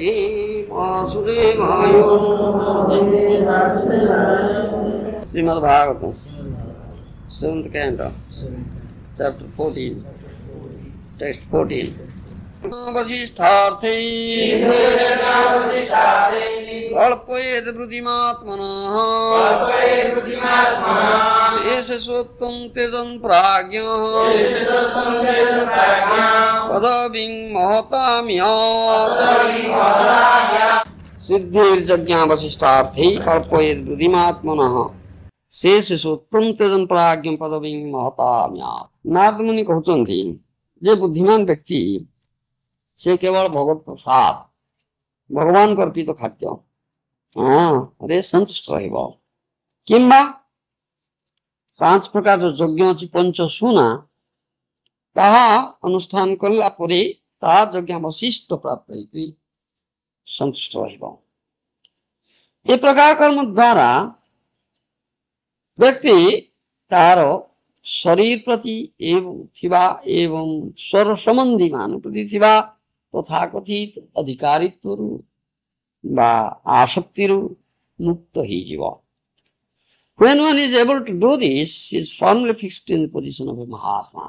वासुदेवाय। Shrimad Bhagavatam 7th canto, chapter 14, text 14. वसिष्ठार्थे कल्पयेद वृद्धिमात्मनः शेषसोत्तम त्यजन् प्राज्ञः पदवीं महताम्यात्। सिद्धिर्जज्ञा वसिष्ठार्थे कल्पयेद वृद्धिमात्मनः शेषसोत्तम त्यजन् प्राज्ञः पदवीं महताम्यात्। नारद मुनि कहते जे बुद्धिमान व्यक्ति से केवल भगवत प्रसाद भगवान को अर्पित खाद्य रे संतुष्ट रहिब। किंबा 5 प्रकार जो यज्ञ अछि पंचसूना ताहा अनुष्ठान करला परे ता यज्ञ वशिष्ठ प्राप्त होई संतुष्ट रहिब। ए प्रकार कर्म द्वारा व्यक्ति तार शरीर प्रति एवं स्वर संबंधी मान प्रति थिबा तथा कथित अधिकारित्व बा आसक्ति मुक्त हो जीव। When one is able to do this, he is firmly fixed in the position of a Mahatma.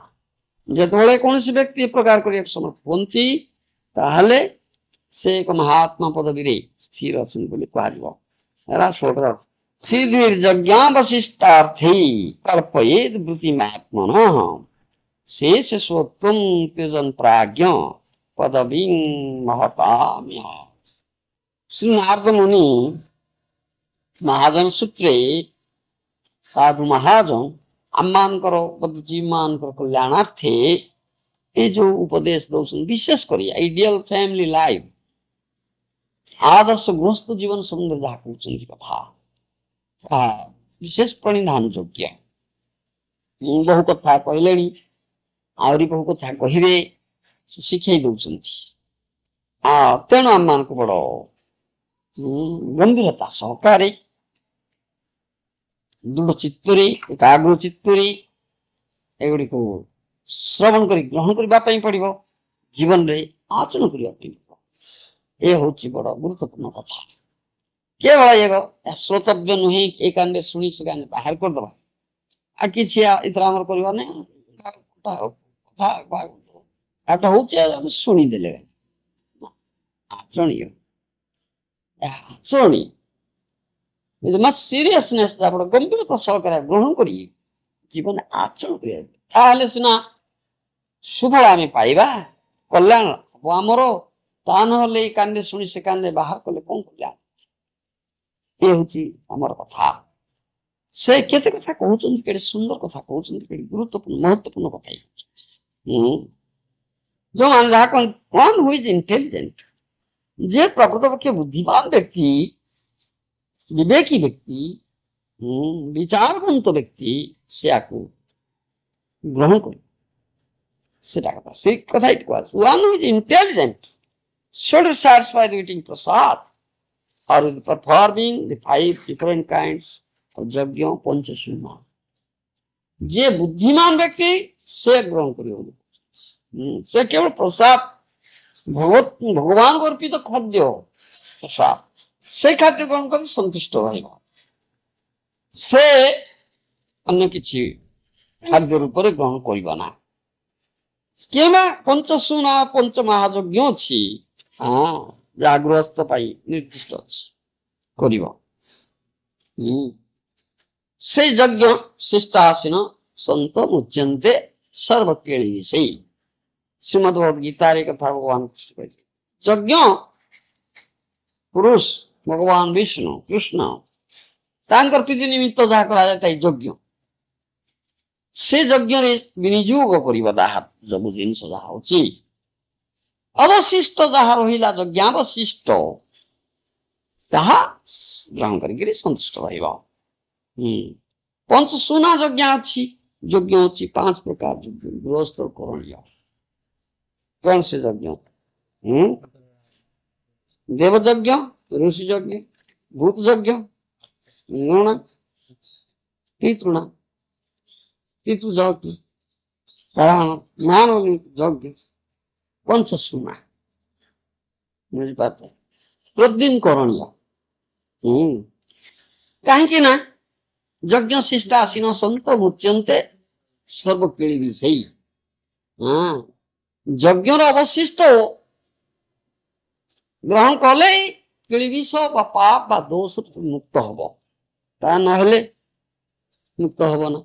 जेतबेले कोनसी व्यक्ति प्रकार करिया समर्थ होंती ताहले से एक महात्मा पदवी रे स्थिर अछन बोली कहजिवो। एरा सोटर सिद्धिर्जज्ञा वसिष्ठार्थी कल्पयेद वृत्तिमात्मनः शेषसोत्तम त्यजन् प्राज्ञ पदवीं महताम्यात्। श्री नारद मुनि महाजन सूत्रे साधु महाजन आममानकर जीवमानकर कल्याणार्थे ये जो उपदेश दौसन विशेष करी आइडियल फैमिली लाइफ आदर्श गृहस्थ जीवन संबंध जहाँ कहते कथा विशेष प्रणिधान योग्य बहु कथा कहले आहरी बहु कथा कहे शिखई दौरान तेणु आम मान को बड़ गंभीरता सहकारे दृढ़ चित्तरे एकाग्र चित्तरे एगुड़ी को श्रवण कर ग्रहण करने पड़ो जीवन रे आचरण करने ये हूँ बड़ गुरुत्वपूर्ण कथा। केवल ये श्रोतव्य नुहे ए कान शुणी से कान बाहर करदे आ कि इतना आमर करवा कथा हूँ शुणीदे आचरणीय आचरणीय मच सीरियसनेस गंभीरता सहकार ग्रहण कर जीवन आचरण कर सीना सुफल आम पाइबा कल्याण हम आमर ता ना कान शुणी से कान बाहर कले कौन कल्याण ये हूँ आमर कथा से केते कथा कहते सुंदर कथा कहते गुरुत्वपूर्ण महत्वपूर्ण कथा जो मान जहाँ वन हु इज इंटेलिजेंट जे प्रकृत पक्ष बुद्धिमान व्यक्ति विवेकी व्यक्ति विचारवंत व्यक्ति से ग्रहण कर कथा one who is intelligent should be satisfied with eating prasad or with performing the 5 different kinds of yajna panchasuna. जे बुद्धिमान व्यक्ति से ग्रहण करियो से केवल प्रसाद भगवान को अर्पित खाद्य प्रसाद से खाद्य ग्रहण कर संतुष्ट रहिबा से अन्य किछि खाद्य रूप रे ग्रहण करिबा ना। केमा पंचसूना पंच महायज्ञ अछि गृहस्थ निर्दिष्ट से यज्ञ शिष्टासीन संत मुच्यन्ते सर्वकेली विषय। श्रीमद्भगवद्गीता कथा भगवान कृष्ण यज्ञ पुरुष भगवान विष्णु कृष्ण तांकर प्रीति निमित्त जहाँ कराए यज्ञ से यज्ञ विनियोग करवा सब जिन जहाँ होची अवशिष्ट जहाँ रहा यज्ञावशिष्ट ताहा ग्रहण कर संतुष्ट रहिबा। पंचसूना यज्ञ अच्छी यज्ञ अच्छी 5 प्रकार यज्ञ गृहस्थ करणीय कौन से यज्ञ देवयज्ञ ऋषि यज्ञ भूत यज्ञ नृण पितृण पितृयज्ञ मानव यज्ञ पंचसूना बुझी पाते प्रतिदिन करणीय। कहीं ना यज्ञ शिष्टासीन सन्त मुच्यन्ते सर्वकिली विषयी। यज्ञर अवशिष्ट ग्रहण कले किली विष बा पाप बा दोष मुक्त हब, ता नहले मुक्त हब ना।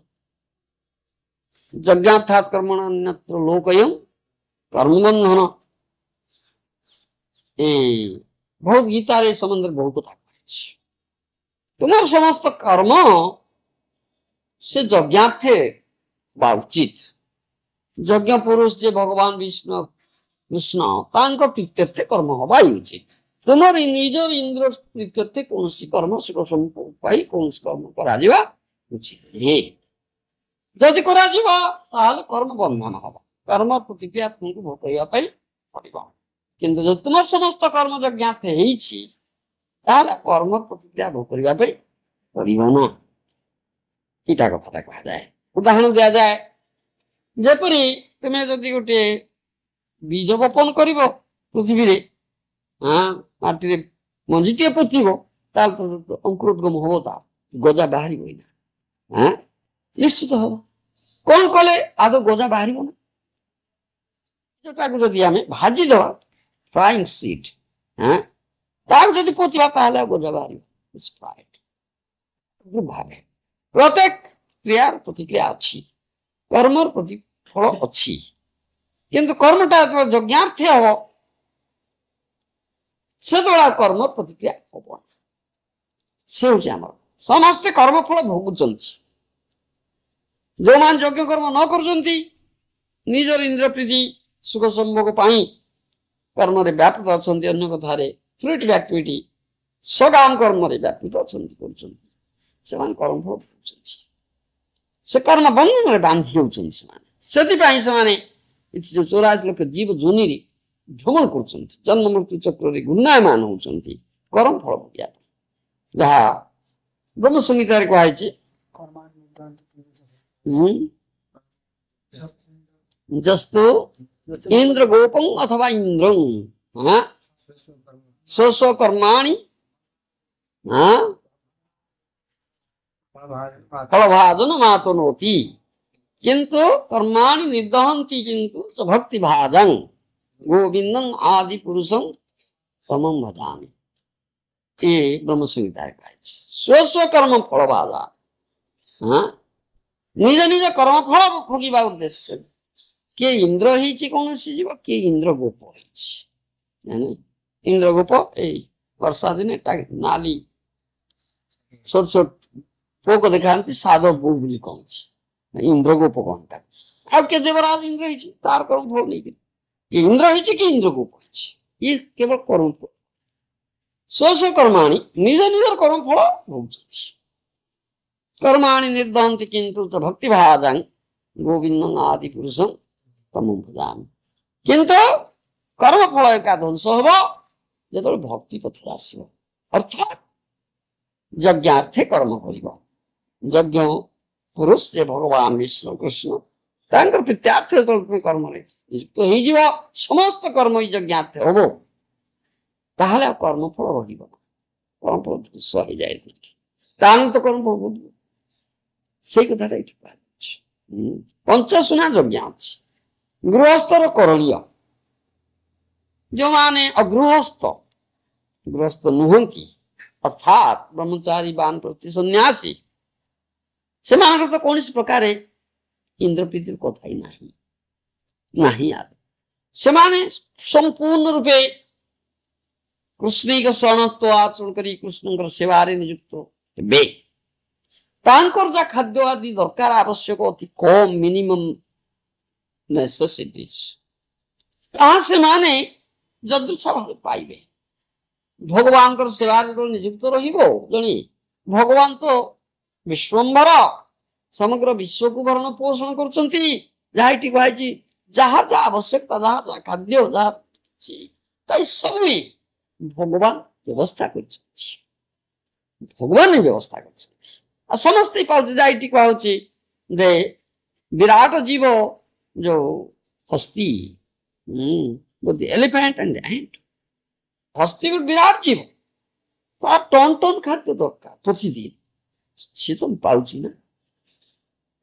यज्ञार्थात कर्मण अन्यत्र लोकयम् कर्मबंधन। भगवत गीतार ए संबंध बहुत कथा कहिछि। तुम्हार समस्त कर्म से यज्ञार्थे बा उचित। यज्ञ पुरुष जे भगवान विष्णु कृष्ण तांको प्रीत्यर्थे कर्म हवा उचित। तुमर निजर इंद्र प्रीत्यर्थे कौन कर्म सुख संपत्ति पाई कौन कर्म करा जिवा उचित हे। जदि करा जिवा ताल कर्म बंधन हवा, कर्म प्रतिक्रिया तुमको भोग करिया पाई पड़िबो। किंतु जो तुमर समस्त कर्म यज्ञार्थे हेछि ताल कर्म प्रतिक्रिया भोग करिया पाई पड़िबो ना। इटा कथा कहा जाए। उदाहरण दिया जाए, जेपरी तुमे जदि गोटे बीज बपन करिवो पृथ्वी रे, माटी रे मंजीटिए पोतिबो ताल तो अंकुरोद्गम हबो, ता गजा बाहरिबो ना। निश्चित हबो। कौन कले आदो गजा बाहरिबो ना। जोटाको जदि आमे भाजी दवा फ्राइंग सीड, तार जदि पोतिबा ताले गजा बाहरिबो। It's fried. भावे प्रत्येक क्रिया प्रतिक्रिया अच्छी, कर्म प्रतिफल अच्छी। किंतु कर्मटा यज्ञार्थे हम से कर्म प्रतिक्रिया हम से हूँ समस्ते कर्मफल भोगुंट। जो मान यज्ञ कर्म न कर निजर इंद्र प्रीति सुख संभोग कर्म रे व्यापृत अच्छा। अन्य कथार फ्रुइटिव एक्टिविटी सगाम कर्म रे व्यापृत अच्छा। से कर्मफल भोग से कर्म बंधन में बांधि होउछन। से 84 लाख जीव जोनि भ्रमण कर जन्म मृत्यु चक्र रे घूर्णायमान होउछन्ति कर्म फल भोगिया। जहा ब्रह्म संहिता रे कहै जस्तो इंद्र गोपं अथवा इंद्रं स्व कर्माणि फलभाजन मातनोति किंतु कर्माणि निर्दहन्ति किंतु भक्ति भाजं गोविंदं आदि पुरुषं तमं भजामि। ये ब्रह्म संहिता है। स्व कर्म फलभाजा निज निज कर्म फल भोगिबा उद्देश्य किए इंद्र ही कौन जीव किए इंद्र गोप हो। इंद्र गोप वर्षा दिन नाली छोट छोट पोक देखा साधव बो बोली कहूँ इंद्र गोप कहता। आ के देवराज इंद्र ही तार कर्म फल नहीं कि इंद्र ही कि इंद्र गोप ये केवल कर्म फल। स्व कर्माणि निज निजर कर्म फल भोग कर्माणि निर्दहन्ति किंतु भक्ति भाजं गोविंदं आदि पुरुषं तमं भजामि। किंतु कर्म फल का ध्वंस हम जो भक्ति पथ आसव अर्थात यज्ञार्थे कर्म कर। यज्ञ पुरुष जे भगवान विष्णु कृष्ण तांकर प्रीत्यार्थ कर्म नियुक्त हो समस्त कर्म यज्ञार्थे हम ताहले कर्म फल रही कर्म फल ध्वंस हो जाए तो कर्म फल से कथा पंचसुना यज्ञ अच्छी गृहस्थर करणीय। जो माने अगृहस्थ गृहस्थ नुहंती अर्थात ब्रह्मचारी बान प्रति सन्यासी से तो कौन प्रकार इंद्रप्रीति कथा ही नहीं याद से संपूर्ण रूपे कृष्ण शरणत्व आचरण कर कृष्ण सेवारे नियुक्त बे तांकर जा खाद्य आदि दरकार आवश्यक अति कम मिनिमम नेसेसिटीज से माने जदृच्छा भाव पाइबे। भगवान कर सेवार नियुक्त रहिबो जणी भगवान तो विश्वम्भर समग्र विश्व को भरण पोषण करछंती। जाहिटी कहै जहाँ जहाँ आवश्यकता जहाँ जहाँ खाद्य जहाँ सब भगवान व्यवस्था करछंती। भगवान ने व्यवस्था करछंती आ समस्त पाउछ। जाहिटी कहै दे विराट जीव जो हस्ती with the elephant and the ant ହସ୍ତି ଗୋଟେ ବିରାଟ ଜୀବ, ତାର ଟନ ଟନ ଖାଦ୍ୟ ଦରକାର ପ୍ରତିଦିନ, ସିଏ ତ ପାଉଛି ନା,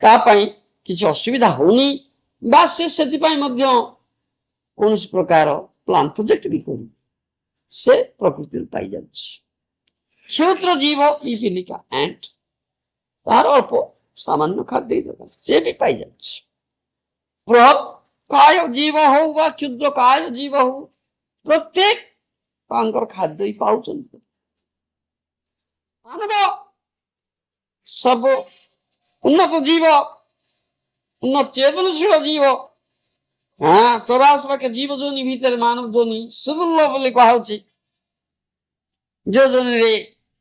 ତା ପାଇଁ କିଛି ଅସୁବିଧା ହଉନି, ବା ସେ ସେଥିପାଇଁ ମଧ୍ୟ କୌଣସି ପ୍ରକାର ପ୍ଲାନ୍ ପ୍ରୋଜେକ୍ଟ ବି କରୁନି, ସେ ପ୍ରକୃତିରୁ ପାଇଯାଉଛି। କ୍ଷୁଦ୍ର ଜୀବ ପିପିଲିକା ଆଣ୍ଟ, ତାର ଅଳ୍ପ ସାମାନ୍ୟ ଖାଦ୍ୟ ଦରକାର, ସେ ବି ପାଇଯାଉଛି। ବୃହତ୍ କାୟ ଜୀବ ହଉ ବା କ୍ଷୁଦ୍ର କାୟ ଜୀବ ହଉ, ପ୍ରତ୍ୟେକ ତାଙ୍କର ଖାଦ୍ୟ ହିଁ ପାଉଛନ୍ତି। ମାନବ ସବୁ ଉନ୍ନତ ଜୀବ, ଉନ୍ନତ ଚେତନଶୀଳ ଜୀବ, ଚରାଚର ଜୀବ ଯୋନି ଭିତରେ ମାନବ ଯୋନି ସୁଦୁର୍ଲଭ ବୋଲି କୁହାଯାଉଛି। जो जोनिरे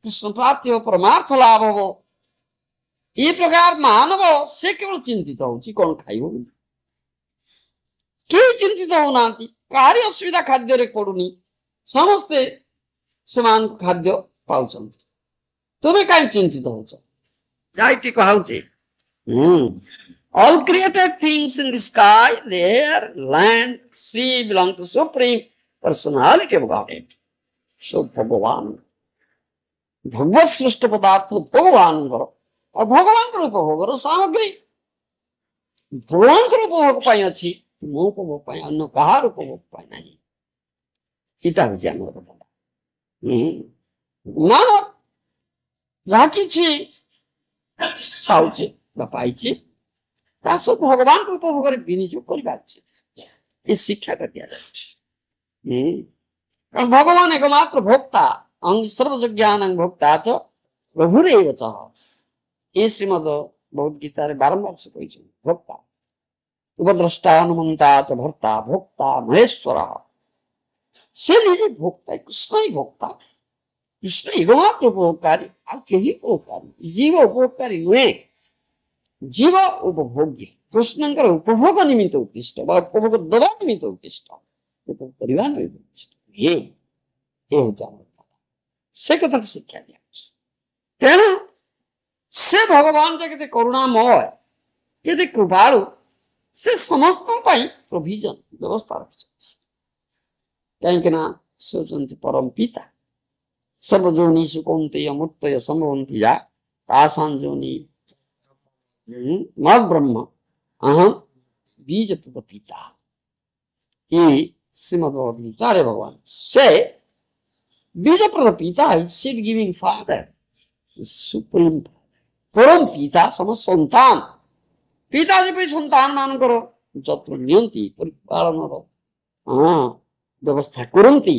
कृष्ण प्राप्ति हो, परमार्थ लाभ हो, ये प्रकार मानव से केवल चिंतित होची कौन खाइबो, केही चिंतित होना, काहारी असुविधा खाद्य रे पड़ुनी, समस्ते समान खाद्य पाउछन्ति, तुमे काई चिंतित होछ? जाइके कहाउछि, all created things in the sky, the air, land, sea belong to supreme personality of Godhead. So भगवान भगवत सृष्ट पदार्थ भगवान और भगवान उपभोग सामग्री भगवान उपभोग पाई अच्छी, मो उपभोग पाई अन्य कहार उपभोग पाई नहीं, इटा हूँ आम मान जहाँ कि पाचे पाई सब भगवान को उपभोग विनियोग करवा ये शिक्षा का दिया जाए। कारण भगवान एकमात्र भोक्ता, अंग सर्वज्ञान भोक्ता च प्रभुरेव च, ये श्रीमद भगवद गीता रे बारंबार से कही भोक्ता उपद्रष्टा अनुमंता च भर्ता भोक्ता महेश्वर, से निजे भोक्ता, कृष्ण ही भोक्ता, कृष्ण एकमात्र उपभोगकारी, आ केही उपभोगकारी, जीव उपभोगकारी नुहे, जीव उपभोग्य, कृष्णंकर उपभोग निमित्त उत्कृष्ट बा उपभोग दबा निमित्त उत्कृष्ट, करवा उत्कृष्ट, ये से कथा शिक्षा दिया। तेणु से भगवान के करुणामय के कृपालु, से समस्त प्रोविजन व्यवस्था रखिं, कहीं से परम पिता, सर्वजोनि सुकौन्तेय मूर्तय संभवन्ति या तासां जोनि मद ब्रह्म अहम बीजप्रद पिता, ये श्रीमद् भगवद गीता रे भगवान से बीजप्रद पिता है, सीड गिविंग फादर, सुप्रीम परम पिता समस्त संतान, पिताजी भी संतान मान करो जत्र नियंती परिपालन व्यवस्था करती,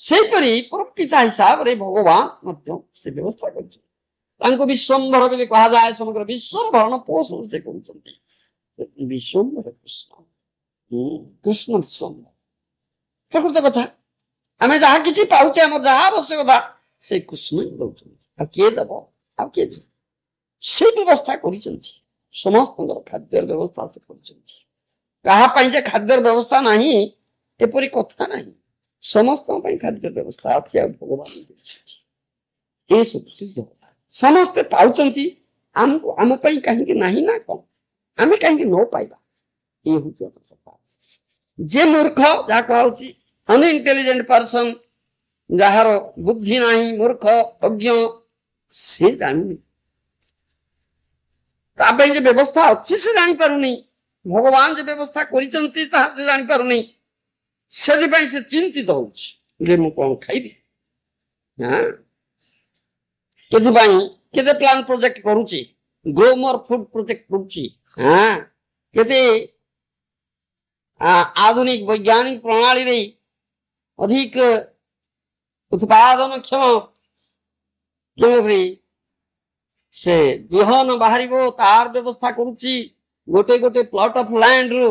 से परी परम पिता हिसाब रे भगवान मध्य से व्यवस्था कर विश्वम्भर बोली कहा जाए, समग्र विश्व भरण पोषण से कर विश्वम्भर कृष्ण, कृष्ण विश्वम्भर प्रकृत कथा आम जहाँ कि पाचे आम जहाँ आवश्यकता से कृष्ण ही दौरान, किए दब आ किए दे से व्यवस्था कर समस्त खाद्य व्यवस्था से कर खाद्य व्यवस्था नहीं एपरी कथा नहीं, समस्त खाद्य व्यवस्था अच्छी भगवान ये सब सिद्ध होता, समस्ते पाउचंती आमको आम कहीं नहीं ना कौन आम कहीं न पाइबा, ये हूँ कथा। जे मूर्ख जहाँ कहूँ अनइंटेलिजेंट पर्सन, जार बुद्धि नहीं, मूर्ख अज्ञ, से जानी जे व्यवस्था अच्छी से जानी पारुनी, भगवान जे व्यवस्था करिसंती ता से जानी पारुनी, से से चिंतित होउछि जे मु कोन खाइबी, हां केते प्लान प्रोजेक्ट करूची, ग्रो मोर फूड प्रोजेक्ट करूची, हां केते आधुनिक वैज्ञानिक प्रणाली रे अधिक उत्पादन क्षम केमि से बिहन बाहर तार व्यवस्था करुची, गोटे गोटे प्लॉट ऑफ लैंड रु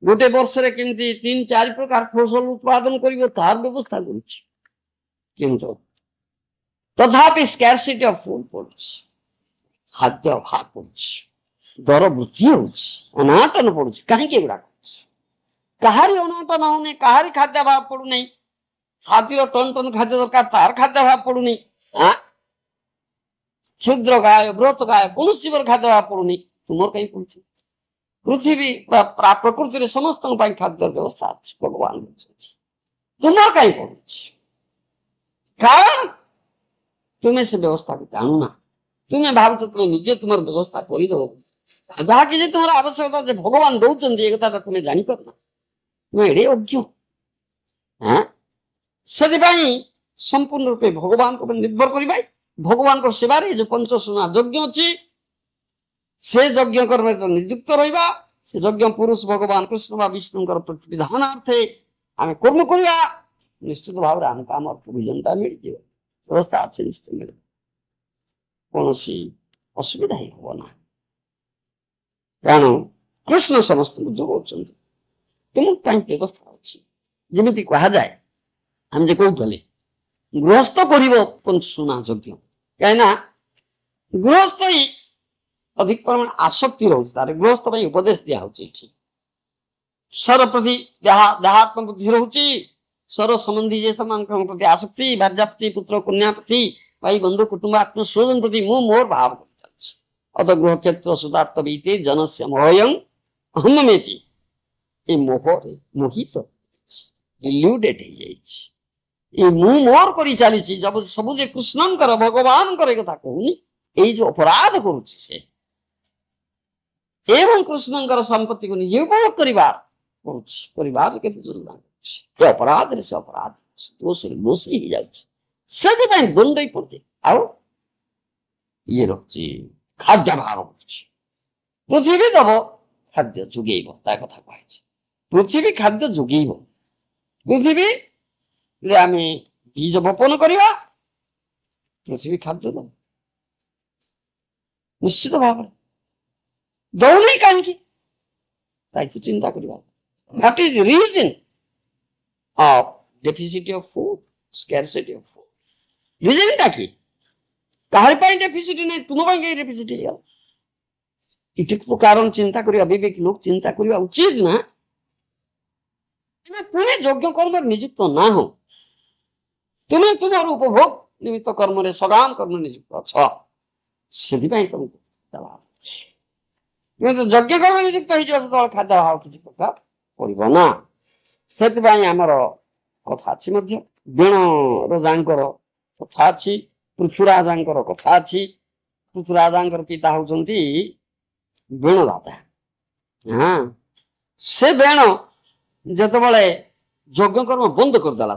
गोटे वर्ष रे केमती 3-4 प्रकार फसल उत्पादन करिवो तार व्यवस्था करुची, किंतु तथापि स्कैरसिटी ऑफ फूड पड़ुची, खाद्य अभाव पड़ुची, दर वृद्धि होउची, अनाटन पड़ुची, कहीं के गुड़ा कहारी अनाटन होने, कहारी खाद्य अभाव पड़ू नहीं, हाथीर टन टन खाद्य दरकार तार खाद्य अभाव पड़ू नहीं, क्षुद्र गाय व्रत गाय कौन जीवर खाद्य अभाव पड़ूनी, तुमर कहीं पड़ुची, पृथ्वी प्रकृति समस्त खाद्य व्यवस्था भगवान ତୁମର କାହିଁ ପଡୁଛି? କାରଣ ତୁମେ ସେ ବ୍ୟବସ୍ଥାକୁ ଜାଣୁନା। ତୁମେ ଭାବୁଛ ତୁମେ ନିଜେ ତୁମର ବ୍ୟବସ୍ଥା କରିଦେବ। ଯାହା କିଛି ତୁମର ଆବଶ୍ୟକତା ଯେ ଭଗବାନ ଦଉଛନ୍ତି ଏ କଥାଟା ତୁମେ ଜାଣିପାରୁନା। ତୁମେ ଏଡେ ଅଜ୍ଞ। ସେଥିପାଇଁ ସମ୍ପୂର୍ଣ୍ଣ ରୂପେ ଭଗବାନଙ୍କ ଉପରେ ନିର୍ଭର କରିବା। ଭଗବାନଙ୍କ ସେବାରେ ଯୋଉ ପଞ୍ଚସୁନା ଯଜ୍ଞ ଅଛି ସେ ଯଜ୍ଞ କର୍ମରେ ନିଯୁକ୍ତ ରହିବା। ସେ ଯଜ୍ଞ ପୁରୁଷ ଭଗବାନ କୃଷ୍ଣ ବା ବିଷ୍ଣୁଙ୍କର ପ୍ରତିବିଧାନାର୍ଥେ ଆମେ କର୍ମ କରିବା। ନିଶ୍ଚିତ ଭାବରେ ଆମକୁ ଆମର ପ୍ରୋଭିଜନଟା ମିଳିଯିବ। ବ୍ୟବସ୍ଥା ଅଛି, ନିଶ୍ଚିତ ମିଳିବ। କୌଣସି ଅସୁବିଧା ହିଁ ହବ ନା। କାରଣ କୃଷ୍ଣ ସମସ୍ତଙ୍କୁ ଯୋଗାଉଛନ୍ତି। ତୁମ ପାଇଁ ବ୍ୟବସ୍ଥା ଅଛି। ଯେମିତି କୁହାଯାଏ, ଆମେ ଯେ କହୁଥିଲେ ଗୃହସ୍ଥ କରିବ ପଞ୍ଚସୁନା ଯଜ୍ଞ। କାହିଁକିନା ଗୃହସ୍ଥ ହିଁ ଅଧିକ ପରିମାଣ ଆସକ୍ତି ରହୁଛି। ତାର ଗୃହସ୍ଥ ପାଇଁ ଉପଦେଶ ଦିଆହଉଛି ଏଠି। ସର ପ୍ରତି ଦେହାତ୍ମ ବୁଦ୍ଧି ରହୁଛି। ସର ସମ୍ବନ୍ଧୀ ଯେ ସେମାନଙ୍କ ପ୍ରତି ଆସକ୍ତି, ବାର୍ଯ୍ୟାପ୍ତି, ପୁତ୍ର କନ୍ୟା ପ୍ରତି, ଭାଇ ବନ୍ଧୁ କୁଟୁମ୍ବ ଆତ୍ମୀୟ ସ୍ୱଜନ ପ୍ରତି ମୁଁ ମୋର ଭାବ କରି ଚାଲିଛି। ଅତ ଗୃହ କ୍ଷେତ୍ର ସୁଦାର୍ଥ ବୀତି ଜନସ୍ୟ ମୋହୟଂ ଅହମମେତି। ଏ ମୋହରେ ମୋହିତ ଇଲ୍ୟୁଡେଡ୍ ହେଇଯାଇଛି। ଏ ମୁଁ ମୋର କରି ଚାଲିଛି। ସବୁ ଯେ କୃଷ୍ଣଙ୍କର ଭଗବାନଙ୍କର ଏ କଥା କହୁନି। ଏଇ ଯୋଉ ଅପରାଧ କରୁଛି ସେ ଏବଂ କୃଷ୍ଣଙ୍କର ସମ୍ପତ୍ତିକୁ ନିଜେ ଉପଭୋଗ କରିବାର କରୁଛି। ପରିବାର କେତେ ଯୋଜନା କରୁଛି। ଏ ଅପରାଧରେ ସେ ଅପରାଧ ଦୋଷୀ ହେଇଯାଉଛି। ସେଥିପାଇଁ ଦଣ୍ଡ ପଡୁଛି। ଆଉ ଇଏ ରହୁଛି ଖାଦ୍ୟ ଭାବ କରୁଛି। ପୃଥିବୀ ଦବ ଖାଦ୍ୟ ଯୋଗେଇବ, ତା କଥା କୁହାଯାଇଛି। ପୃଥିବୀ ଖାଦ୍ୟ ଯୋଗେଇବ। ପୃଥିବୀରେ ଆମେ ବୀଜ ବପନ କରିବା, ପୃଥିବୀ ଖାଦ୍ୟ ଦବ ନିଶ୍ଚିତ ଭାବରେ। ଦଉନି କାହିଁକି? ତାକୁ ଚିନ୍ତା କରିବା। What is the reason of deficit of food, scarcity of food? Reason ଟା କି? କାହାରି ପାଇଁ ଡେଫିସିଟ୍ ନାହିଁ, ତୁମ ପାଇଁ କାହିଁ ଡେଫିସିଟ୍ ହେଇଗଲା? ଏଠିକୁ କାରଣ ଚିନ୍ତା କରିବା, ବିବେକ ଲୋକ ଚିନ୍ତା କରିବା ଉଚିତ ନା। ତୁମେ ଯଜ୍ଞ କର୍ମରେ ନିଯୁକ୍ତ ନା ହଉ, ତୁମେ ତୁମର ଉପଭୋଗ ନିମିତ୍ତ କର୍ମରେ ସଗାମ କର୍ମ ନିଯୁକ୍ତ ଅଛ। ସେଥିପାଇଁ ତମକୁ ଯଜ୍ଞ କର୍ମ ନିଯୁକ୍ତ ହେଇଯିବ, ସେତେବେଳେ ଖାଦ୍ୟ ଭାବ କିଛି ପ୍ରକାର ପଡିବ ନା। ସେଥିପାଇଁ ଆମର କଥା ଅଛି ମଧ୍ୟ। ବେଣ ରାଜାଙ୍କର କଥା ଅଛି, ପୃଥୁରାଜାଙ୍କର କଥା ଅଛି। ପୃଥୁରାଜାଙ୍କର ପିତା ହଉଛନ୍ତି ବେଣ ରାଜା। ସେ ବେଣ ଯେତେବେଳେ ଯଜ୍ଞ କର୍ମ ବନ୍ଦ କରିଦେଲା,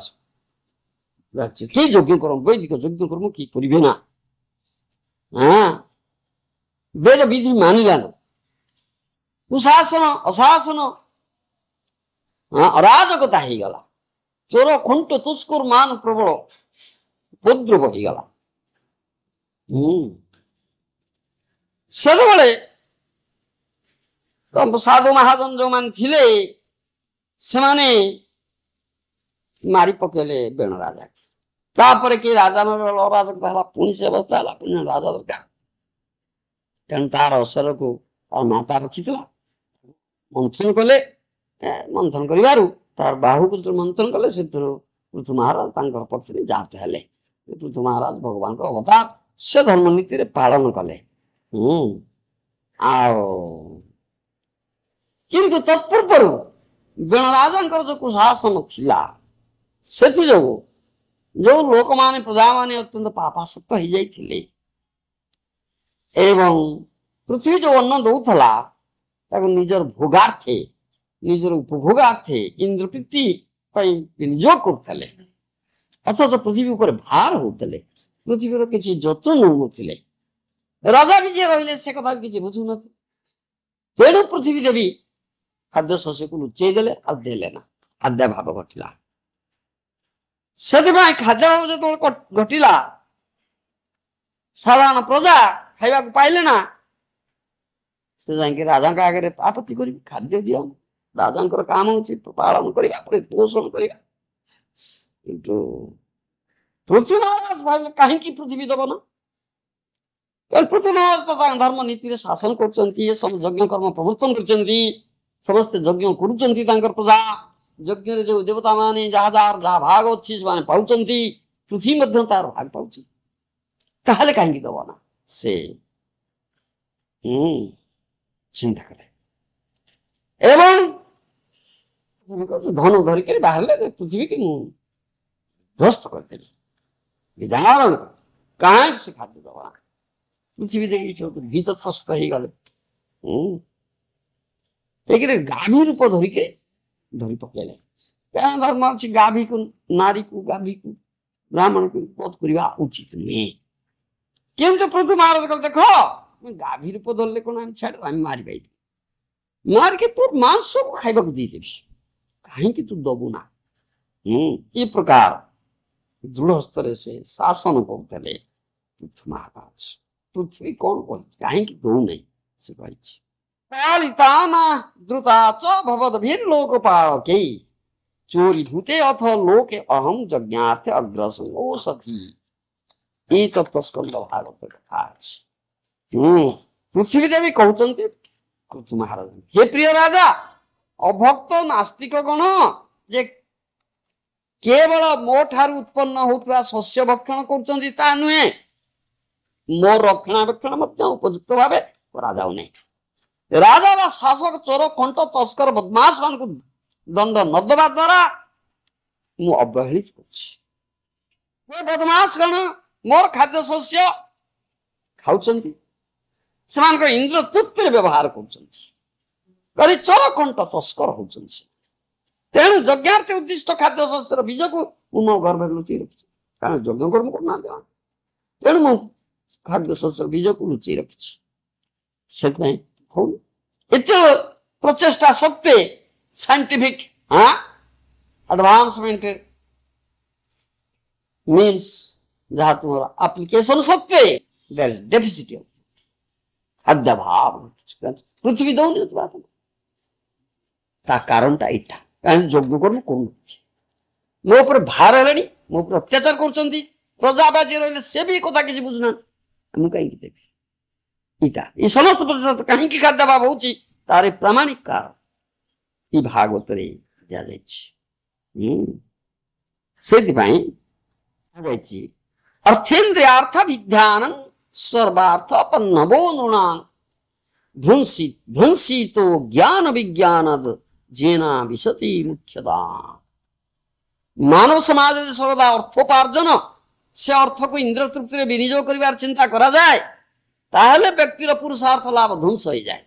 କି ଯଜ୍ଞ କର୍ମ ବୈଦିକ ଯଜ୍ଞ କର୍ମ କି କରିବେ ନା, ବେଦ ବିଧି ମାନିଲାନ, କୁଶାସନ ଅଶାସନ ଅରାଜକତା ହେଇଗଲା। ଚୋର ଖୁଣ୍ଟ ତୁଷ୍କର ମାନ ପ୍ରବଳ ଉପଦ୍ରବ ହେଇଗଲା। ସେତେବେଳେ ସାଧୁ ମହାଜନ ଯୋଉମାନେ ଥିଲେ ସେମାନେ ମାରି ପକେଇଲେ ବେଣ ରାଜା। ତାପରେ କି ରାଜାର ଅରାଜକତା ହେଲା, ପୁଣି ସେ ଅବସ୍ଥା ହେଲା, ପୁଣି ରାଜା ଦରକାର। ତେଣୁ ତାର ଅସରକୁ ତାର ମାତା ରଖିଥିଲା, ମନ୍ଥନ କଲେ। ମନ୍ଥନ କରିବାରୁ ତାର ବାହୁକୁ ମନ୍ଥନ କଲେ, ସେଥିରୁ ପୃଥୁ ମହାରାଜ ତାଙ୍କର ପତ୍ନୀ ଜାତ ହେଲେ। ପୃଥୁ ମହାରାଜ ଭଗବାନଙ୍କ ଅବତାର, ସେ ଧର୍ମ ନୀତିରେ ପାଳନ କଲେ। ଆଉ କିନ୍ତୁ ତତ୍ପୂର୍ବରୁ ବେଣରାଜାଙ୍କର ଯୋଉ କୁଶାସନ ଥିଲା, ସେଥିଯୋଗୁ ଯୋଉ ଲୋକମାନେ ପ୍ରଜାମାନେ ଅତ୍ୟନ୍ତ ପାପାସକ୍ତ ହେଇଯାଇଥିଲେ ଏବଂ ପୃଥିବୀ ଯୋଉ ଅନ୍ନ ଦଉଥିଲା ତାକୁ ନିଜର ଭୋଗାର୍ଥେ, ନିଜର ଉପଭୋଗାର୍ଥେ, ଇନ୍ଦ୍ରପ୍ରୀତି ପାଇଁ ବିନିଯୋଗ କରୁଥିଲେ। ଅଥଚ ପୃଥିବୀ ଉପରେ ଭାର ହଉଥିଲେ, ପୃଥିବୀର କିଛି ଯତ୍ନ ନେଉନଥିଲେ। ରାଜା ବି ଯିଏ ରହିଲେ ସେ କଥା କିଛି ବୁଝୁନଥିଲେ। ତେଣୁ ପୃଥିବୀ ଦେବୀ ଖାଦ୍ୟ ଶସ୍ୟକୁ ଲୁଚେଇ ଦେଲେ, ଆଉ ଦେଲେ ନା। ଖାଦ୍ୟ ଭାବ ଘଟିଲା। ସେଥିପାଇଁ ଖାଦ୍ୟ ଭାବ ଯେତେବେଳେ ଘଟିଲା, ସାଧାରଣ ପ୍ରଜା ଖାଇବାକୁ ପାଇଲେ ନା। ସେ ଯାଇକି ରାଜାଙ୍କ ଆଗରେ ଆପତ୍ତି କରିବି, ଖାଦ୍ୟ ଦିଅ। ରାଜାଙ୍କର କାମ ହଉଛି ପାଳନ କରିବା, ପୋଷଣ କରିବା। କିନ୍ତୁ ପୃଥ୍ୱୀ ମହାରାଜ ଭାବିଲେ କାହିଁକି ପୃଥିବୀ ଦବ ନା? ପୃଥ୍ୱୀ ମହାରାଜ ତ ତାଙ୍କ ଧର୍ମ ନୀତିରେ ଶାସନ କରୁଛନ୍ତି, ସବୁ ଯଜ୍ଞ କର୍ମ ପ୍ରବର୍ତ୍ତନ କରୁଛନ୍ତି, ସମସ୍ତେ ଯଜ୍ଞ କରୁଛନ୍ତି। ତାଙ୍କର ପ୍ରଜା ଯଜ୍ଞରେ ଯୋଉ ଦେବତା ମାନେ ଯାହା ଭାଗ ଅଛି ସେମାନେ ପାଉଛନ୍ତି, ପୃଥିବୀ ମଧ୍ୟ ତାର ଭାଗ ପାଉଛି। ତାହେଲେ କାହିଁକି ଦବ ନା? ସେ ଚିନ୍ତା କଲେ ଏବଂ ଧନ ଧରିକି ବାହାରିଲେ ପୃଥିବୀ କି ମୁଁ ଧ୍ୱସ୍ତ କରିଦେବି, ବିଧାରଣ କାହିଁକି ସେ ଖାଦ୍ୟ ଦବା। ପୃଥିବୀ ଦେଖି ସେଠୁ ଭୀତ ତ୍ରସ୍ତ ହେଇଗଲେ। ଏକରେ ଗାଭୀ ରୂପ ଧରି ପକେଇଲେ। କାରଣ ଧର୍ମ ଅଛି ଗାଭୀକୁ, ନାରୀକୁ, ଗାଭୀକୁ, ବ୍ରାହ୍ମଣକୁ ବଧ କରିବା ଉଚିତ ନୁହେଁ। କିନ୍ତୁ ପୃଥୁ ମହାରାଜ କହିଲେ ଦେଖ ଗାଭୀ ରୂପ ଧରିଲେ କଣ ଆମେ ଛାଡିବୁ, ଆମେ ମାରିପାରିବୁ, ମାରିକି ତୋ ମାଂସକୁ ଖାଇବାକୁ ଦେଇଦେବି, କାହିଁକି ତୁ ଦବୁ ନା। ଏ ପ୍ରକାର ଦୃଢ ହସ୍ତରେ ସେ ଶାସନ କରୁଥିଲେ ପୃଥୁ ମହାରାଜ। ପୃଥିବୀ କଣ କହିଛି, କାହିଁକି ଦଉନାହିଁ ସେ କହିଛି ପାଳିତାନା ଦ୍ରୁତା च भवद्भिर्लोकपालकै चोरी भूते अथ लोके अहम यज्ञार्थे अग्रसंगो सखी। ये तत्स्कंद भागवत कथा ଅଛି। ପୃଥିବୀ ଦେବୀ କହୁଛନ୍ତି ପୃଥୁ ମହାରାଜ, ହେ ପ୍ରିୟ ରାଜା, ଅଭକ୍ତ ନାସ୍ତିକ ଗଣ ଯେ କେବଳ ମୋ ଠାରୁ ଉତ୍ପନ୍ନ ହଉଥିବା ଶସ୍ୟ ଭକ୍ଷଣ କରୁଛନ୍ତି ତା ନୁହେଁ, ମୋ ରକ୍ଷଣାବେକ୍ଷଣ ମଧ୍ୟ ଉପଯୁକ୍ତ ଭାବେ କରାଯାଉନାହିଁ। ରାଜା ବା ଶାସକ ଚୋର ଖଣ୍ଟ ତସ୍କର ବଦମାସ ମାନଙ୍କୁ ଦଣ୍ଡ ନ ଦେବା ଦ୍ୱାରା ମୁଁ ଅବହେଳିତ କରୁଛି। ବଦମାସ ଗଣ ମୋର ଖାଦ୍ୟ ଶସ୍ୟ ଖାଉଛନ୍ତି, ସେମାନଙ୍କ ଇନ୍ଦ୍ର ତୃପ୍ତିରେ ବ୍ୟବହାର କରୁଛନ୍ତି, କରି ଚୋର ଖଣ୍ଟ ତସ୍କର ହଉଛନ୍ତି। ତେଣୁ ଯଜ୍ଞାର୍ଥେ ଉଦ୍ଦିଷ୍ଟ ଖାଦ୍ୟ ଶସ୍ୟର ବୀଜକୁ ମୁଁ ମୋ ଗର୍ଭରେ ଲୁଚେଇ ରଖିଛି, କାରଣ ଯଜ୍ଞ କର୍ମ କରୁନାହାନ୍ତି। ତେଣୁ ମୁଁ ଖାଦ୍ୟ ଶସ୍ୟର ବୀଜକୁ ଲୁଚେଇ ରଖିଛି, ସେଥିପାଇଁ ହଉନି। ଏତେ ପ୍ରଚେଷ୍ଟା ସତ୍ତ୍ୱେ ସାଇଣ୍ଟିଫିକ ଆଡଭାନ୍ସମେଣ୍ଟ ମିନ୍ସ ଯାହା ତୁମର ଆପ୍ଲିକେସନ ସତ୍ତ୍ୱେ ଦେयर इज डेफिसिट ऑफ ଖାଦ୍ୟାଭାବ ପୃଥିବୀ ଦଉନି। ତା କାରଣଟା ଏଇଟା, କାହିଁକି ଯଜ୍ଞ କର୍ମ କରୁନାହାନ୍ତି, ମୋ ଉପରେ ଭାର ହେଲେଣି, ମୋ ଉପରେ ଅତ୍ୟାଚାର କରୁଛନ୍ତି, ପ୍ରଜାବାଜି ରହିଲେ ସେ ବି କଥା କିଛି ବୁଝୁନାହାନ୍ତି, ମୁଁ କାହିଁକି ଦେବି। ଏଇଟା ଏ ସମସ୍ତ ପ୍ରଚେଷ୍ଟା କାହିଁକି ଖାଦ୍ୟାଭାବ ହଉଛି ତାର ପ୍ରାମାଣିକ କାରଣ ଏ ଭାଗବତରେ ଦିଆଯାଇଛି। ସେଥିପାଇଁ କୁହାଯାଇଛି ଅର୍ଥେନ୍ଦ୍ରିୟାର୍ଥ ବିଧ୍ୟାନ ସର୍ବାର୍ଥ ପନ୍ନବୋ ନୃଣାଂ ଭ୍ରଂସିतो ଜ୍ଞାନ ବିଜ୍ଞାନଦ ଯେନା ବିଶତି ମୁଖ୍ୟତା। ମାନବ ସମାଜରେ ସର୍ବଦା ଅର୍ଥୋପାର୍ଜନ, ସେ ଅର୍ଥକୁ ଇନ୍ଦ୍ର ତୃପ୍ତିରେ ବିନିଯୋଗ କରିବାର ଚିନ୍ତା କରାଯାଏ, ତାହେଲେ ବ୍ୟକ୍ତିର ପୁରୁଷାର୍ଥ ଲାଭ ଧ୍ୱଂସ ହେଇଯାଏ।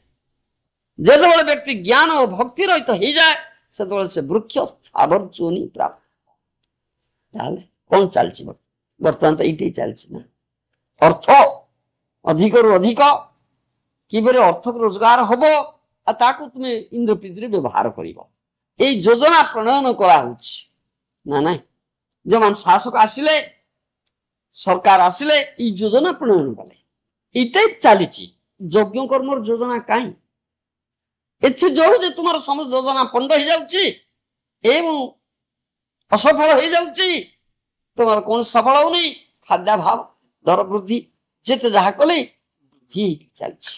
ଯେତେବେଳେ ବ୍ୟକ୍ତି ଜ୍ଞାନ ଓ ଭକ୍ତି ରହିତ ହେଇଯାଏ, ସେତେବେଳେ ସେ ବୃକ୍ଷ ସ୍ଥାବର ଚୂନି ପ୍ରାପ୍ତ। ତାହେଲେ କଣ ଚାଲିଛି ବର୍ତ୍ତମାନ? ତ ଏଇଠି ଚାଲିଛି ନା, ଅର୍ଥ ଅଧିକରୁ ଅଧିକ କିପରି ଅର୍ଥକୁ ରୋଜଗାର ହବ ଆଉ ତାକୁ ତୁମେ ଇନ୍ଦ୍ର ପ୍ରୀତିରେ ବ୍ୟବହାର କରିବ, ଏଇ ଯୋଜନା ପ୍ରଣୟନ କରାହଉଛି ନା ନାଇଁ। ଯେଉଁମାନେ ଶାସକ ଆସିଲେ, ସରକାର ଆସିଲେ, ଏଇ ଯୋଜନା ପ୍ରଣୟନ କଲେ, ଏଇଟା ଚାଲିଛି। ଯଜ୍ଞ କର୍ମର ଯୋଜନା କାହିଁ? ଏଥି ଯୋଉ ଯେ ତୁମର ସମସ୍ତ ଯୋଜନା ପଣ୍ଡ ହେଇଯାଉଛି ଏବଂ ଅସଫଳ ହେଇଯାଉଛି, ତୁମର କୌଣସି ସଫଳ ହଉନି। ଖାଦ୍ୟାଭାବ, ଦର ବୃଦ୍ଧି, ଯେତେ ଯାହା କଲେ ବୃଦ୍ଧି ଚାଲିଛି,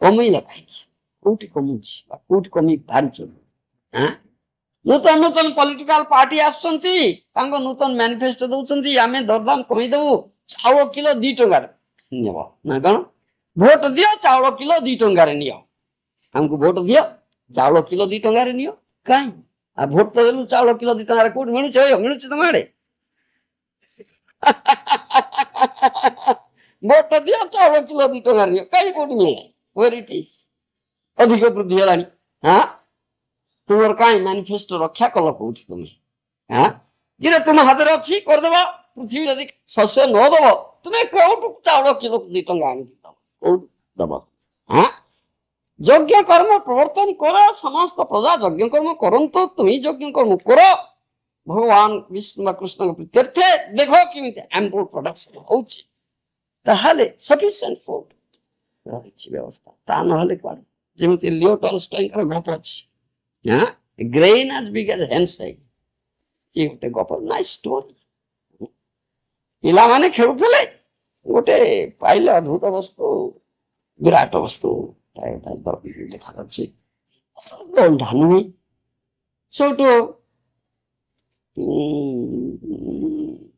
କମେଇଲା କାହିଁକି? କୋଉଠି କମୁଛି ବା କୋଉଠି କମେଇ ପାରୁଛନ୍ତି? ନୂତନ ନୂତନ ପଲିଟିକାଲ ପାର୍ଟି ଆସୁଛନ୍ତି, ତାଙ୍କ ନୂତନ ମ୍ୟାନିଫେଷ୍ଟୋ ଦଉଛନ୍ତି, ଆମେ ଦରଦାମ କମେଇଦବୁ, ଚାଉଳ କିଲୋ 2 ଟଙ୍କାରେ ନେବ ନା କଣ? ଭୋଟ ଦିଅ, ଚାଉଳ କିଲୋ 2 ଟଙ୍କାରେ ନିଅ, ଆମକୁ ଭୋଟ ଦିଅ, ଚାଉଳ କିଲୋ 2 ଟଙ୍କାରେ ନିଅ। କାହିଁ? ଆଉ ଭୋଟ ତ ଦେଲୁ, ଚାଉଳ କିଲୋ 2 ଟଙ୍କାରେ କୋଉଠି ମିଳୁଛି? ମିଳୁଛି ତମ ଆଡେ? ଭୋଟ ଦିଅ, ଚାଉଳ କିଲୋ 2 ଟଙ୍କାରେ ନିଅ, କାହିଁ କୋଉଠି ମିଳେ? where it is? ଅଧିକ ବୃଦ୍ଧି ହେଲାଣି। ତୁମର କାହିଁ ମ୍ୟାନିଫେଷ୍ଟୋ ରକ୍ଷା କଲ କୋଉଠି ତୁମେ? କିରେ ତୁମ ହାତରେ ଅଛି, କରିଦବ। ପୃଥିବୀ ଯଦି ଶସ୍ୟ ନ ଦବ, ତୁମେ କୋଉଠୁ ଚାଉଳ କିଲୋ 2 ଟଙ୍କା ଆଣିକି ଦବ? କୋଉଠୁ ଦବ? ଯଜ୍ଞ କର୍ମ ପ୍ରବର୍ତ୍ତନ କର, ସମସ୍ତ ପ୍ରଜା ଯଜ୍ଞ କର୍ମ କରନ୍ତୁ, ତୁମେ ଯଜ୍ଞ କର୍ମ କର ଭଗବାନ ବିଷ୍ଣୁ ବା କୃଷ୍ଣଙ୍କ ପ୍ରୀତ୍ୟର୍ଥେ। ଦେଖ କେମିତି ଆମ୍ପୁଲ ପ୍ରଡକ୍ସନ ହଉଛି, ତାହେଲେ ସଫିସିଏଣ୍ଟ ଫୁଡ ରହିଛି ବ୍ୟବସ୍ଥା। ତା ନହେଲେ କୁଆଡେ? ଯେମିତି ଲିଓ ଟଲଷ୍ଟୟଙ୍କର ଗପ ଅଛି, ଗ୍ରେନ୍ ଆଜ୍ ବିଗ୍ ଆଜ୍ ହେଣ୍ଡ୍। ଇଏ ଗୋଟେ ଗପ, ନାଇସ୍ ଷ୍ଟୋରୀ। ପିଲାମାନେ ଖେଳୁଥିଲେ, ଗୋଟେ ପାଇଲେ ଅଦ୍ଭୁତ ବସ୍ତୁ, ବିରାଟ ବସ୍ତୁ ଦେଖାଯାଉଛି, ବନ୍ଧା ନୁହେଁ। ସେଠୁ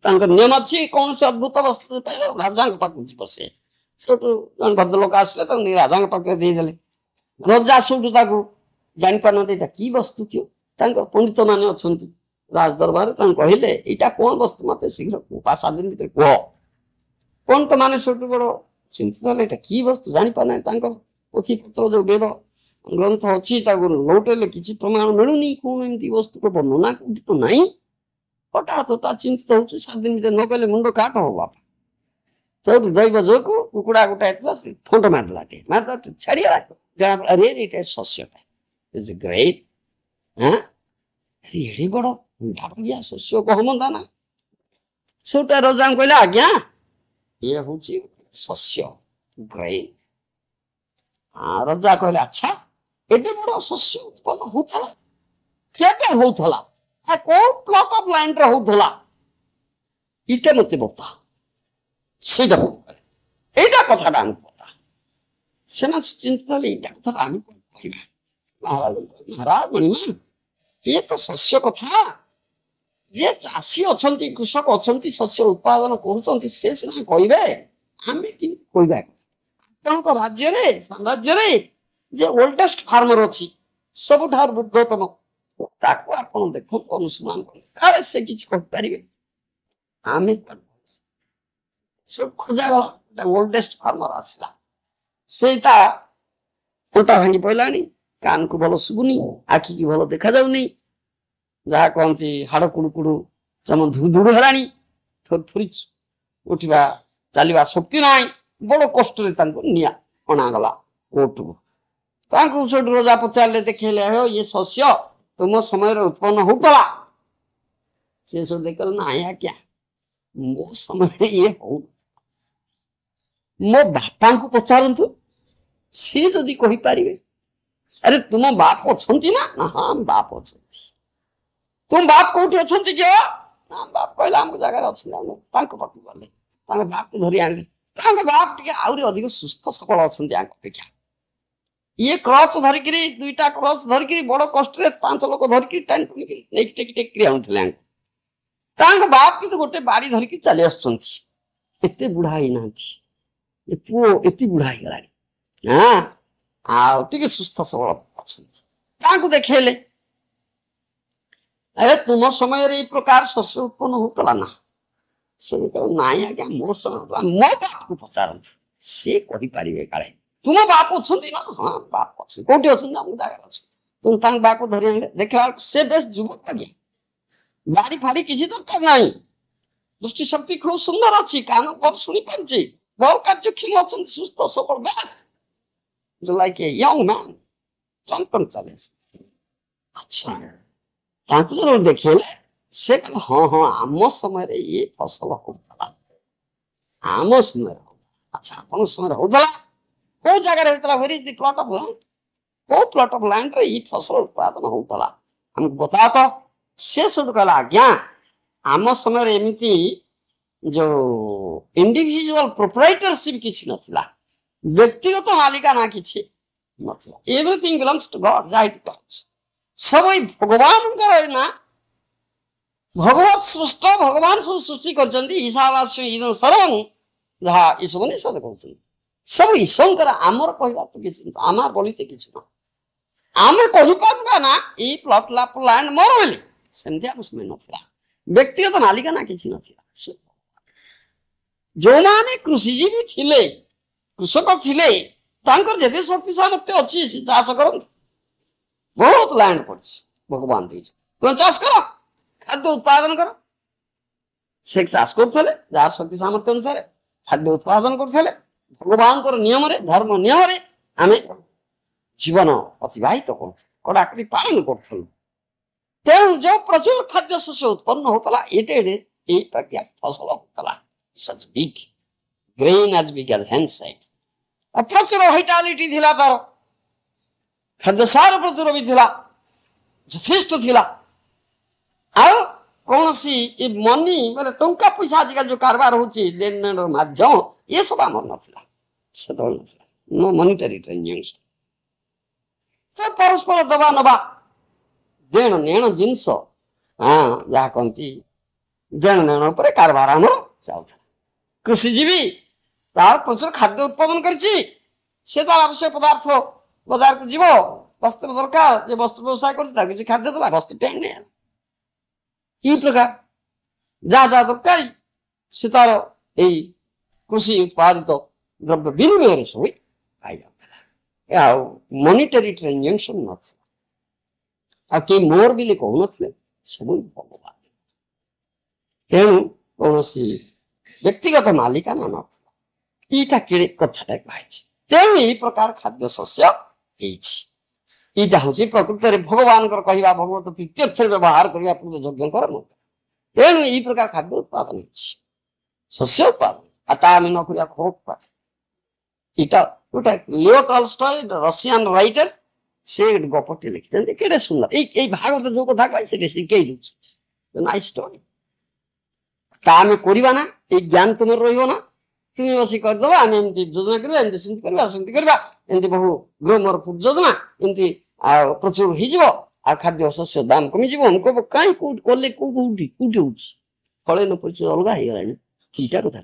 ତାଙ୍କର ନିୟମ ଅଛି, କୌଣସି ଅଦ୍ଭୁତ ବସ୍ତୁ ପାଇଲେ ରାଜାଙ୍କ ପାଖକୁ ଯିବ ସେ। ସେଠୁ ଜଣେ ଭଦ୍ରଲୋକ ଆସିଲେ, ତାକୁ ରାଜାଙ୍କ ପାଖରେ ଦେଇଦେଲେ। ରଜା ସେଠୁ ତାକୁ ଜାଣିପାରୁନାହାନ୍ତି ଏଇଟା କି ବସ୍ତୁ କିଏ, पंडित माने अछंती राज दरबार कहले एटा कौन वस्तु मत शीघ्र कह 5-7 दिन भीतर कह पंडित माने सब बड़ चिंतित हेले एटा की वस्तु जानी पाना पोथी पत्र जो वेद ग्रंथ अच्छी लौटेले किसी प्रमाण मिलूनी कौन एमती वस्तु को वर्णना कोठी तो नहीं हठात हठात चिंतित हो 7 दिन भीतर न कहले मुंड काट हो बापा तो दैव जो को कुकुड़ा गोटाए थोट मारदेला छाड़िगला जना अरे एटा शस्यटा इज ग्रेट हाँ अरे एड़े बड़ ढापड़िया शस्य कहमंदा ना सेटा रजा कहले आज्ञा ये हूँ शस्य ग्रेट हाँ रजा कहले अच्छा एडे बड़ शस्य उत्पन्न होता केटे होता को प्लॉट ऑफ लैंड रे होता इटे मते बता सीधा एटा कथा आम पता से चिंतित हेले एटा कथा आम महाराज महाराज मणिमा ये तो शस्य कथा जे चाषी अच्छा कृषक अच्छा शस्य उत्पादन कर सीना कहे आम कह राज्य रे साम्राज्य जे ओल्डेस्ट फार्मर अच्छी सब बुद्धतम ताको आपण देखो अनुसमान काले से किछ कह परिबे आमे सब खोजा गला ओल्डेस्ट फार्मर आसला सेटा ओटा भांगी पइलानी कान को भल सुबुनी आखि की भल देखा जाउनी जहा कहती हाड़ कुड़ुकुड़ु चम धुड़धुड़ हेलानी थोड़ी थोड़ी उठा चलवा शक्ति ना बड़ कष्ट निया अणागला कोर्ट को सब रजा पचारे देखले हो ये शस्य तुम समय उत्पन्न होता से सब देख ना क्या मो समय ये हो मो बापा को पचारतु सी जदि कही पारे अरे तुम बाप अच्छा ना हाँ बाप अच्छा तुम बाप कौटी अच्छा कि ना बाप कहला आम जगह अच्छा पाक गले बाप को धरी आने बाप टे आहरी अधिक सुस्थ सकल अच्छा अपेक्षा ये क्रच धरिक 2टा क्रच धरिक बड़ कष्ट 5 लोक धरिक टेक टेक आने बाप कि गोटे बाड़ी धरिक चली आसते बुढ़ा ही ना पुओ एत बुढ़ा ही गला हाँ टे सुस्थ सबल अच्छा देखले अरे तुम समय रे प्रकार शस्य उत्पन्न होता ना से ना आज्ञा मो समय मो बाप को पचार सी कही पारे काले तुम बाप अच्छा ना हाँ बाप अच्छे कौटी अच्छा जगह अच्छे तुम बाप को धरी आने देखा से बेस युवक आज्ञा बाड़ी फाड़ी किसी दरकार ना दृष्टि शक्ति खूब सुंदर अच्छी कान पर शुणी पारे बहुत कार्यक्षम अच्छा सुस्थ सबल बेस लाइक ए यंग मैन चंपन चले अच्छा जो देखे से हाँ हाँ आम समय ये फसल होता आम समय अच्छा आप समय होता को जगह होता प्लॉट ऑफ लैंड को प्लॉट ऑफ लैंड रे ये फसल उत्पादन होता हमको बता तो से सब कहला आज्ञा आम समय एमती जो इंडिविजुअल प्रोप्राइटरशिप किसी नथिला व्यक्तिगत मालिकाना किसी नथिला एवरीथिंग बिलोंग्स टू गॉड जाइट कम्स सब भगवान ना भगवत सृष्ट भगवान सब सृष्टि कर ईशावास्य इदं सर्वं जहाँ ईश्वनिषद कहते सब ईश्वर आमर कहवा तो किसी आम बोलते किसी ना आम कहीपर ना ये प्लट लैंड मोर बोली सेमती आम समय ना व्यक्तिगत मालिकाना किसी ना जो माने कृषिजीवी थिले कृषक थिले तांकर जेते शक्ति सामर्थ्य अच्छी चाष कर बहुत लैंड पड़ी भगवान दे तुम चाष कर खाद्य उत्पादन कर से चाष करते जार शक्ति सामर्थ्य अनुसार खाद्य उत्पादन करते भगवान नियम रे धर्म नियम रे आमे जीवन अतिबाहित कड़ाकड़ी पालन कर तेणु जो प्रचुर खाद्य शस्य उत्पन्न होता एटे एटे प्रक्रिया फसल होता such big grain as big as हैंडसाइड प्रचुर वाइटालिटी थिला तार खाद्य सार प्रचुर भी थिला यथेष्ट थिला आउ कौन सी मनी बोले टंका पैसा आजिकल जो कारबार होची लेन देन माध्यम ये सब आम ना से नो मॉनिटरी ट्रांजेक्शन से परस्पर दबा नबा देण नेण जिनस हाँ जहाँ कहती देण नेण पर कारबार आम चलता कृषिजीवी तार प्रचुर खाद्य उत्पादन करछि से तार आवश्यक पदार्थ बाजार को जीव ବସ୍ତ୍ର ଦରକାର, ଯେ ବସ୍ତ୍ର ବ୍ୟବସାୟ କରୁଛି ତାକୁ କିଛି ଖାଦ୍ୟ ଦେବା, ବସ୍ତ୍ରଟେ ଆଣି ନେଇ କି ପ୍ରକାର ଯାହା ଯାହା ଦରକାର ସେ ତାର ଏଇ କୃଷି ଉତ୍ପାଦିତ ଦ୍ରବ୍ୟ ବିନିମୟରେ ସବୁ ପାଇଯାଉଥିଲା। ଆଉ ମନିଟାରୀ ଟ୍ରାଞ୍ଜାକ୍ସନ ନଥିଲା, ଆଉ କେହି ମୋର ବୋଲି କହୁନଥିଲେ, ସବୁ ଭଗବାନ। ତେଣୁ କୌଣସି ବ୍ୟକ୍ତିଗତ ମାଲିକାନା ନଥିଲା। ଏଇଟା କେଡ଼େ କଥାଟା କୁହାଯାଇଛି। ତେଣୁ ଏଇ ପ୍ରକାର ଖାଦ୍ୟ ଶସ୍ୟ ହେଇଛି। ଏଇଟା ହଉଛି ପ୍ରକୃତରେ ଭଗବାନଙ୍କର କହିବା, ଭଗବତ ପ୍ରୀତ୍ୟର୍ଥରେ ବ୍ୟବହାର କରିବା ପୂର୍ବ ଯଜ୍ଞଙ୍କର ମତ। ତେଣୁ ଏଇ ପ୍ରକାର ଖାଦ୍ୟ ଉତ୍ପାଦନ ହେଇଛି, ଶସ୍ୟ ଉତ୍ପାଦନ। ଆଉ ତା ଆମେ ନ କରିବା ଖୋପ ପାଠ। ଏଇଟା ଗୋଟେ ଲିଓ ଟଲଷ୍ଟୟ ରଷିଆନ ରାଇଟର, ସେ ଗୋଟେ ଗପଟେ ଲେଖିଛନ୍ତି, କେଡ଼େ ସୁନ୍ଦର। ଏଇ ଭାଗବତ ଯୋଉ କଥା କହେ ସେଠି ଶିଖେଇ ଦଉଛି, ନାଇସ୍ ଷ୍ଟୋରି। ତା ଆମେ କରିବା ନା, ଏଇ ଜ୍ଞାନ ତୁମର ରହିବ ନା, তুমি ବସି କରିଦବ, ଆମେ ଏମିତି ଯୋଜନା କରିବା, ଏମିତି ସେମିତି କରିବା, ସେମିତି କରିବା, ଏମିତି ବହୁ ଗ୍ରୋମର ଫୁଡ୍ ଯୋଜନା ଏମିତି ଆଉ ପ୍ରଚୁର ହେଇଯିବ, ଆଉ ଖାଦ୍ୟ ଶସ୍ୟ ଦାମ କମିଯିବ। ମୁଁ କହିବ କାହିଁ କୋଉଠି କଲେ କୋଉଠି କୋଉଠି ହଉଛି, ଫଳେ ନ ପଡିଛି ଅଲଗା ହେଇଗଲାଣି। ଏଇଟା କଥା